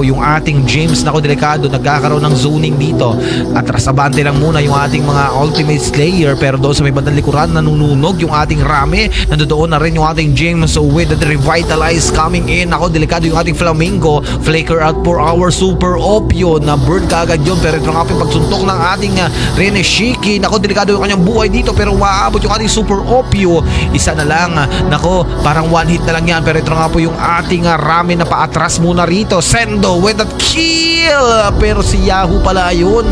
yung ating James, nako delikado, nagkakaroon ng zoning dito. Atras abante lang muna yung ating mga Ultimate Slayer, pero doon sa may bandang likuran nanununog yung ating Rami. Nandoon na rin yung ating James with the Revitalize coming in. Nako delikado yung ating Flamingo, flicker out for our Super Opio na burn kaagad yun, pero ito nga po yung pagsuntok ng ating Rene Shiki. Nako delikado yung kanyang buhay dito, pero maabot yung ating Super Opio. Isa na lang, nako parang one hit na lang yan, pero ito nga po yung ating Rami na paatras muna rito. Sendo with that kill, pero si Yahoo pala yun.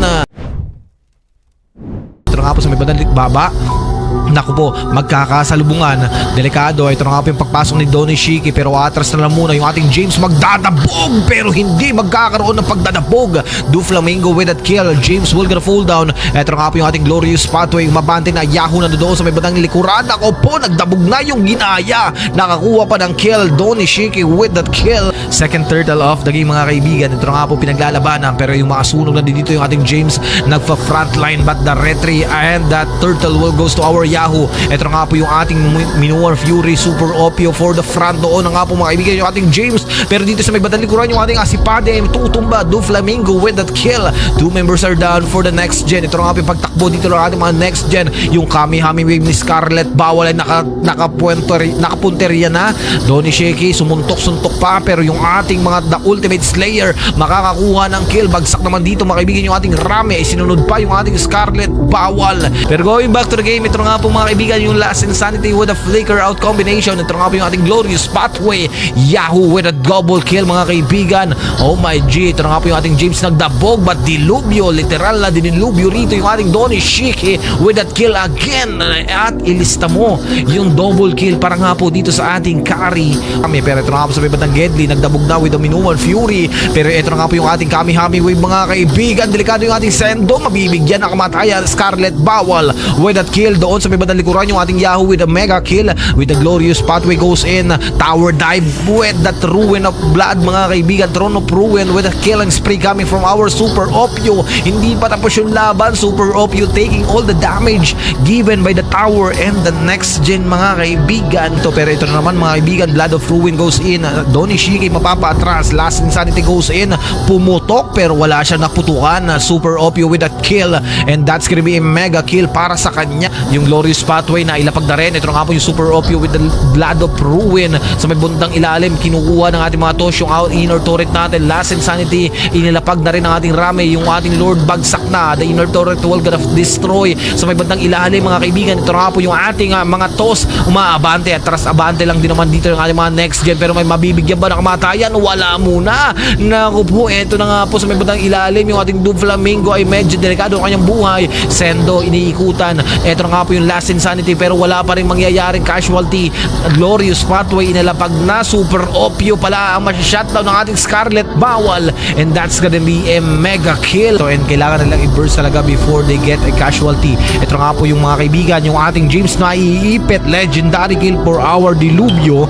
Ito nga po sa may bandang baba. Naku po, magkakasalubungan. Delikado. Ito na nga po yung pagpasok ni Donnie Shiki, pero atras na lang muna yung ating James. Magdadabog, pero hindi magkakaroon ng pagdadabog. Doflamingo with that kill. James will gonna fall down. Ito na nga po yung ating Glorious Pathway. Mabante na Yahoo na doon sa may bandang likuran. Ako po, nagdabog na yung ginaya. Nakakuha pa ng kill. Donnie Shiki with that kill. Second turtle of the game, mga kaibigan. Ito na nga po pinaglalabanan, pero yung mga sunog na dito yung ating James nagpa-frontline, but the retry and that turtle will goes to our Yahoo. Ito nga po yung ating Minoan Fury Super Opio for the front. Doon na nga po mga kaibigan yung ating James, pero dito sa may bandang likuran yung ating Asipade tutumba. Doflamingo with that kill. Two members are down for the next gen. Ito nga po yung pagtakbo dito ng ating mga next gen. Yung Kami-Hami wave ni Scarlet bawal ay nakapunteriya na. Donnie Shiki sumuntok-suntok pa, pero yung ating mga The Ultimate Slayer makakakuha ng kill. Bagsak naman dito mga kaibigan yung ating Rami, ay sinunod pa yung ating Scarlet bawal. Pero going back to the game, ito nga po mga kaibigan yung Last Insanity with a flicker out combination. Ito nga po yung ating Glorious Pathway. Yahoo with a double kill mga kaibigan. Oh my G, ito nga po yung ating James nagdabog, but dilubyo, literal na dinilubyo rito yung ating Donnie Shiki with that kill again. At ilista mo yung double kill para nga po dito sa ating carry. Pero ito nga po sa may bandang Gedli, nagdabog na with the Minoan Fury. Pero ito nga po yung ating Kami-Hami wave mga kaibigan. Delikado yung ating Sendo, mabibigyan ng kamatayan. Scarlet bawal with that kill. Doon sa may bandang likuran yung ating Yahoo with a mega kill, with the Glorious Pathway goes in. Tower dive with that Ruin of Blood mga kaibigan. Throne of Ruin with a killing spree coming from our Super Opio. Hindi pa tapos yung laban. Super Opio taking all the damage given by the tower and the next gen mga kaibigan. Pero ito na naman mga kaibigan, Blood of Ruin goes in. Donnie Shiki mapapatras. Last Insanity goes in. Pumutok pero wala siya naputukan. Super Opio with that kill, and that's gonna be a mega kill para sa kanya. Yung Glorious Pathway na ilapag na rin. Ito nga po yung Super Opio with the Blood of Ruin sa may bundang ilalim. Kinukuha ng ating mga tosh yung inner turret natin. Last Insanity inilapag na rin ng ating Rami. Yung ating Lord bagsak na. The inner turret will gonna destroy sa may bandang ilalim mga kaibigan. Ito nga po yung ating mga toss umaabante at tras abante lang din naman dito yung ating mga next gen, pero may mabibigyan ba ng kamatayan? Wala muna. Naku po, ito na nga po sa may bandang ilalim yung ating Doflamingo ay medyo delikado ang kanyang buhay. Sendo iniikutan. Ito na nga po yung Last Insanity, pero wala pa rin mangyayaring casualty. Glorious Pathway inalapag na. Super Opio pala ang masya-shutdown ng ating Scarlet bawal, and that's gonna be a mega kill. And kailangan nilang i-burst talaga before they get a casualty. Ito nga po yung mga kaibigan, yung ating James na iipit. Legendary kill for our Dilubyo.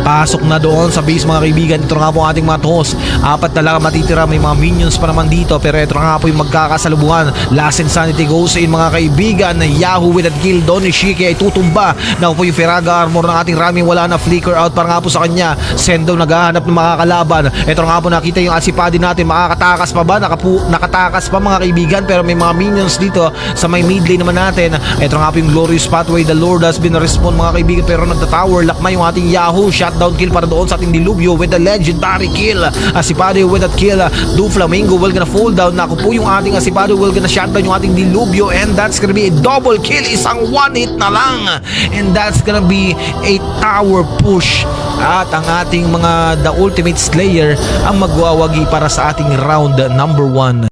Pasok na doon sa base mga kaibigan. Ito nga po ang ating mga toss. Apat na lang matitira. May mga minions pa naman dito, pero ito nga po yung magkakasalubungan. Last Insanity goes in mga kaibigan. Yahoo with that kill. Donnie Shiki ay tutumba. Naku po yung Feraga armor ng ating Rami, wala na, flicker out para nga po sa kanya. Sendo naghahanap ng mga kalaban. Ito nga po nakita yung Asipadi natin. Makakatakas pa ba? Nakatakas pa mga kaibigan, pero may mga minions dito sa may mid lane naman natin. Ito nga po yung Glorious Pathway. The Lord has been respawn mga kaibigan, pero nagta-tower lock na yung ating Yahoo. Shutdown kill para doon sa ating Dilubyo with the legendary kill. Asipade with that kill. Doflamingo will gonna fall down. Naku po yung ating Asipade will gonna shutdown yung ating Dilubyo, and that's gonna be a double kill. Isang one hit na lang, and that's gonna be a tower push. At ang ating mga The Ultimate Slayer ang magwawagi para sa ating round number 1.